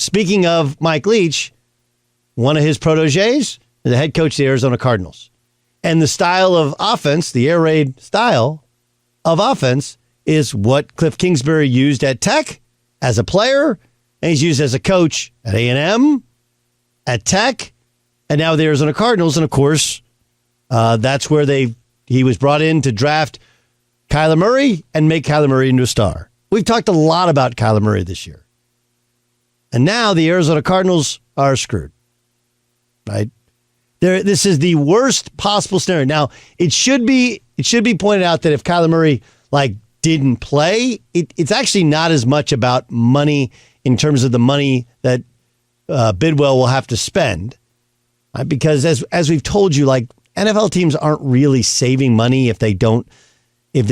speaking of Mike Leach, one of his proteges, the head coach of the Arizona Cardinals. And the style of offense, the air raid style of offense, is what Cliff Kingsbury used at Tech as a player, and he's used as a coach at A&M, at Tech, and now the Arizona Cardinals. And, of course, that's where he was brought in to draft Kyler Murray and make Kyler Murray into a star. We've talked a lot about Kyler Murray this year. And now the Arizona Cardinals are screwed. Right? This is the worst possible scenario. Now, it should be pointed out that if Kyler Murray didn't play, it's actually not as much about money in terms of the money that Bidwell will have to spend. Right? Because as we've told you, NFL teams aren't really saving money if they don't give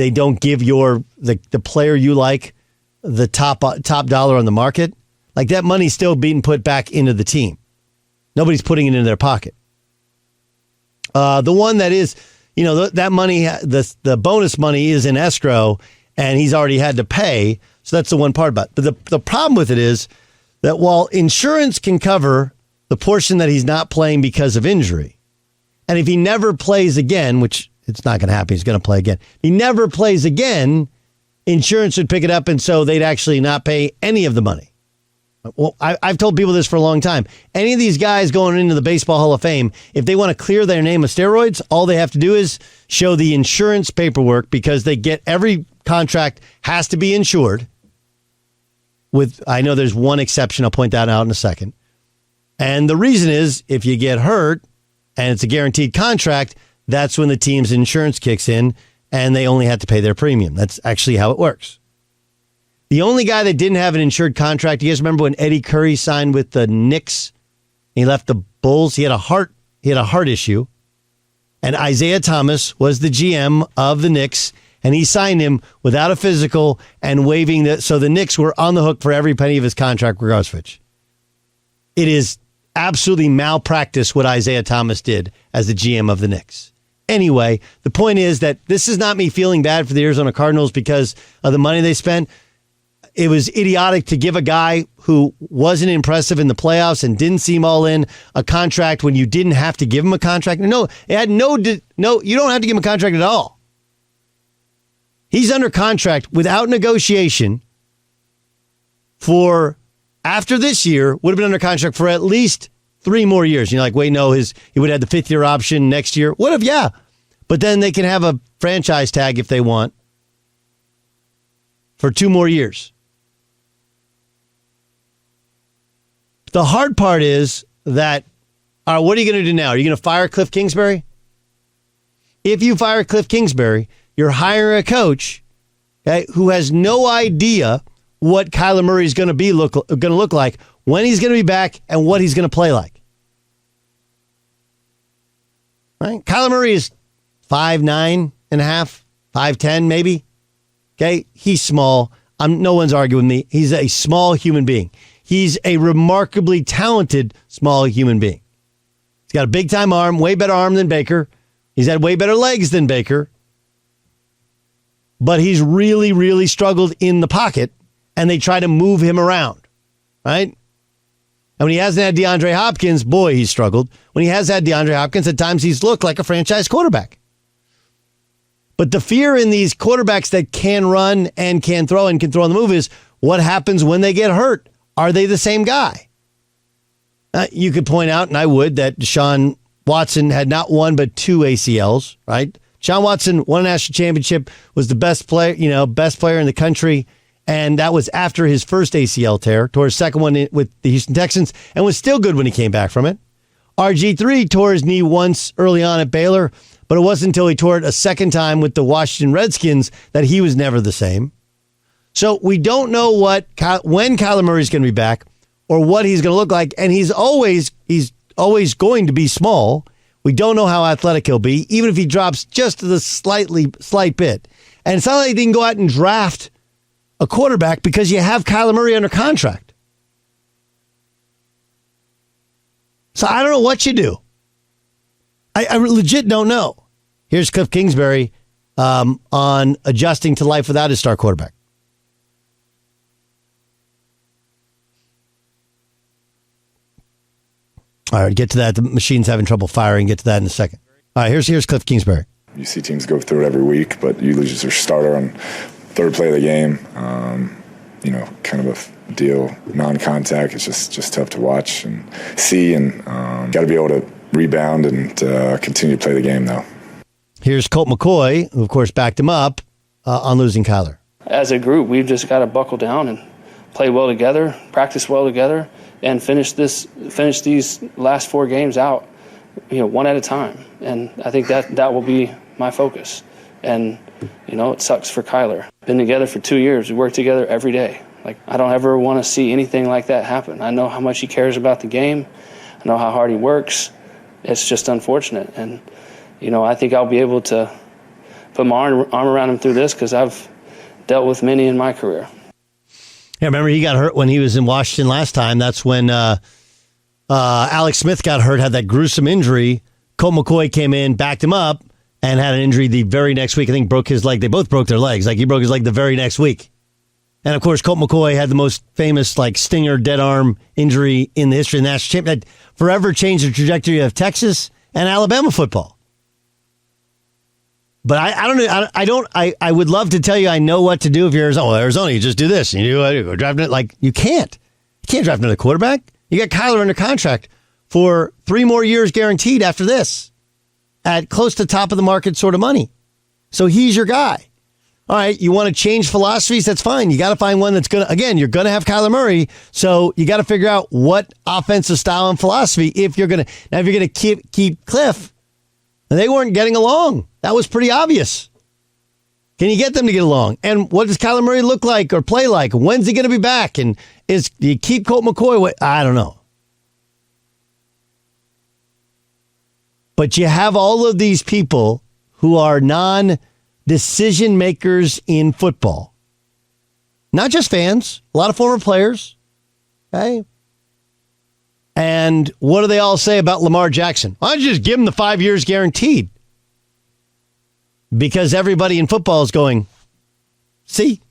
the player you like the top dollar on the market. That money's still being put back into the team. Nobody's putting it in their pocket. The one that is, that money, the bonus money is in escrow, and he's already had to pay. So that's the one part about it. But the problem with it is that while insurance can cover the portion that he's not playing because of injury, and if he never plays again, which it's not going to happen, he's going to play again. If he never plays again, insurance would pick it up, and so they'd actually not pay any of the money. Well, I've told people this for a long time. Any of these guys going into the Baseball Hall of Fame, if they want to clear their name of steroids, all they have to do is show the insurance paperwork, because they get every contract has to be insured. I know there's one exception. I'll point that out in a second. And the reason is if you get hurt and it's a guaranteed contract, that's when the team's insurance kicks in and they only have to pay their premium. That's actually how it works. The only guy that didn't have an insured contract, you guys remember when Eddie Curry signed with the Knicks? He left the Bulls. He had a heart issue. And Isaiah Thomas was the GM of the Knicks, and he signed him without a physical and waiving that. So the Knicks were on the hook for every penny of his contract, regardless of which. It is absolutely malpractice what Isaiah Thomas did as the GM of the Knicks. Anyway, the point is that this is not me feeling bad for the Arizona Cardinals because of the money they spent. It was idiotic to give a guy who wasn't impressive in the playoffs and didn't seem all in a contract when you didn't have to give him a contract. No, it had no, you don't have to give him a contract at all. He's under contract without negotiation for, after this year, would have been under contract for at least 3 more years. You're like, wait, no, he would have the 5th year option next year. Would have, yeah. But then they can have a franchise tag if they want for 2 more years. The hard part is that, what are you going to do now? Are you going to fire Cliff Kingsbury? If you fire Cliff Kingsbury, you're hiring a coach, okay, who has no idea what Kyler Murray is going to look like, when he's going to be back, and what he's going to play like. Right? Kyler Murray is 5'9.5", 5'10", maybe. Okay, he's small. No one's arguing with me. He's a small human being. He's a remarkably talented small human being. He's got a big-time arm, way better arm than Baker. He's had way better legs than Baker. But he's really, really struggled in the pocket, and they try to move him around, right? And when he hasn't had DeAndre Hopkins, boy, he's struggled. When he has had DeAndre Hopkins, at times he's looked like a franchise quarterback. But the fear in these quarterbacks that can run and can throw on the move is what happens when they get hurt. Are they the same guy? You could point out, and I would, that Deshaun Watson had not 1 but 2 ACLs, right? Deshaun Watson won a national championship, was the best player in the country, and that was after his first ACL tear, tore his second one with the Houston Texans, and was still good when he came back from it. RG3 tore his knee once early on at Baylor, but it wasn't until he tore it a second time with the Washington Redskins that he was never the same. So we don't know when Kyler Murray is going to be back or what he's going to look like, and he's always going to be small. We don't know how athletic he'll be, even if he drops just the slight bit. And it's not like they can go out and draft a quarterback because you have Kyler Murray under contract. So I don't know what you do. I legit don't know. Here's Cliff Kingsbury on adjusting to life without his star quarterback. All right, get to that. The machine's having trouble firing. Get to that in a second. All right, here's Cliff Kingsbury. You see teams go through it every week, but you lose your starter on third play of the game. Kind of a deal, non-contact. It's just tough to watch and see, and got to be able to rebound and continue to play the game, though. Here's Colt McCoy, who, of course, backed him up on losing Kyler. As a group, we've just got to buckle down and play well together, practice well together, and finish these last 4 games out, one at a time. And I think that will be my focus. And, it sucks for Kyler. Been together for 2 years. We work together every day. I don't ever want to see anything like that happen. I know how much he cares about the game. I know how hard he works. It's just unfortunate. And, I think I'll be able to put my arm around him through this because I've dealt with many in my career. Yeah, remember he got hurt when he was in Washington last time. That's when Alex Smith got hurt, had that gruesome injury. Colt McCoy came in, backed him up, and had an injury the very next week. I think broke his leg. They both broke their legs. He broke his leg the very next week. And, of course, Colt McCoy had the most famous, stinger, dead arm injury in the history of the national championship that forever changed the trajectory of Texas and Alabama football. But I don't know. I would love to tell you I know what to do if you're Arizona. Well, Arizona, you just do this. And you go draft it. You can't. You can't draft another quarterback. You got Kyler under contract for 3 more years guaranteed after this at close to top of the market sort of money. So he's your guy. All right, you want to change philosophies? That's fine. You got to find one that's going to, again, you're going to have Kyler Murray. So you got to figure out what offensive style and philosophy if you're going to keep Cliff. And they weren't getting along. That was pretty obvious. Can you get them to get along? And what does Kyler Murray look like or play like? When's he going to be back? And do you keep Colt McCoy? I don't know. But you have all of these people who are non-decision makers in football. Not just fans, a lot of former players. Okay. And what do they all say about Lamar Jackson? Why don't you just give him the 5 years guaranteed? Because everybody in football is going, see?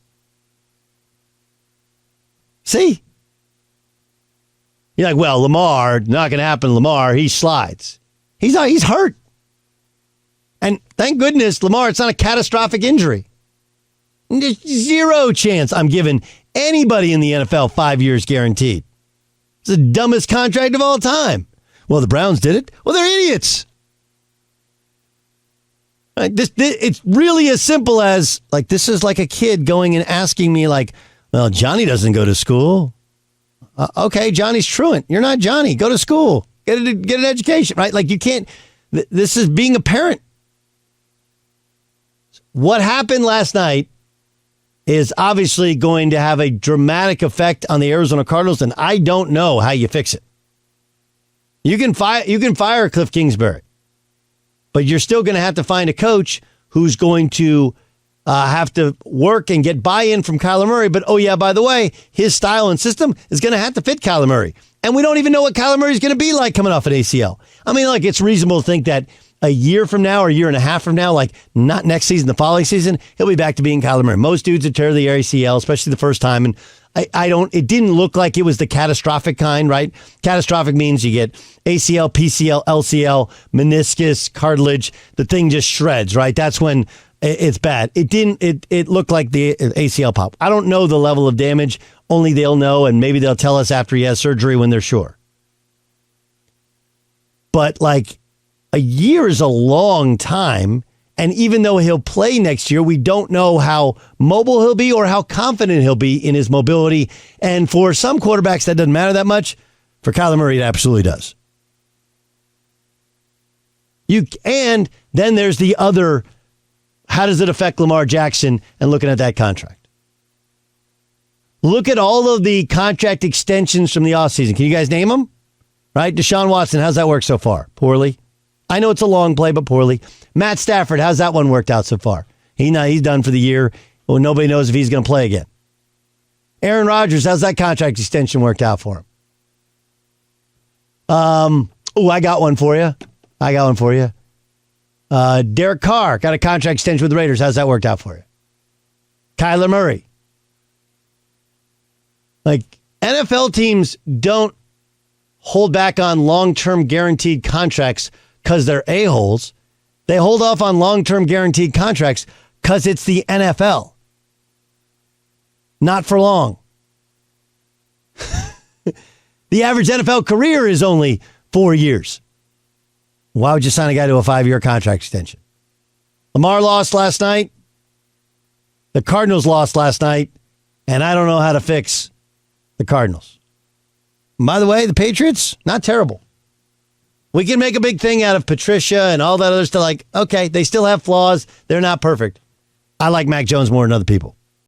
You're like, well, Lamar, not going to happen. Lamar, he slides. He's hurt. And thank goodness, Lamar, it's not a catastrophic injury. There's 0 chance I'm giving anybody in the NFL 5 years guaranteed. It's the dumbest contract of all time. Well, the Browns did it. Well, they're idiots. It's really as simple as, this is like a kid going and asking me, well, Johnny doesn't go to school. Okay, Johnny's truant. You're not Johnny. Go to school. Get an education, right? You can't. This is being a parent. What happened last night is obviously going to have a dramatic effect on the Arizona Cardinals, and I don't know how you fix it. You can fire Cliff Kingsbury, but you're still going to have to find a coach who's going to have to work and get buy-in from Kyler Murray. But, oh, yeah, by the way, his style and system is going to have to fit Kyler Murray. And we don't even know what Kyler Murray is going to be like coming off an ACL. I mean, it's reasonable to think that a year from now or a year and a half from now, not next season, the following season, he'll be back to being Kyler Murray. Most dudes would tear the ACL, especially the first time. And it didn't look like it was the catastrophic kind, right? Catastrophic means you get ACL, PCL, LCL, meniscus, cartilage. The thing just shreds, right? That's when it's bad. It looked like the ACL pop. I don't know the level of damage. Only they'll know, and maybe they'll tell us after he has surgery when they're sure. But a year is a long time, and even though he'll play next year, we don't know how mobile he'll be or how confident he'll be in his mobility. And for some quarterbacks, that doesn't matter that much. For Kyler Murray, it absolutely does. And then there's the other, how does it affect Lamar Jackson and looking at that contract? Look at all of the contract extensions from the offseason. Can you guys name them? Right? Deshaun Watson, how's that work so far? Poorly. I know it's a long play, but poorly. Matt Stafford, how's that one worked out so far? He's done for the year. Well, nobody knows if he's going to play again. Aaron Rodgers, how's that contract extension worked out for him? I got one for you. Derek Carr got a contract extension with the Raiders. How's that worked out for you? Kyler Murray. NFL teams don't hold back on long-term guaranteed contracts because they're a-holes. They hold off on long-term guaranteed contracts because it's the NFL. Not for long. The average NFL career is only 4 years. Why would you sign a guy to a 5-year contract extension? Lamar lost last night. The Cardinals lost last night. And I don't know how to fix the Cardinals. And by the way, the Patriots, not terrible. We can make a big thing out of Patricia and all that other stuff. Like, okay, they still have flaws. They're not perfect. I like Mac Jones more than other people.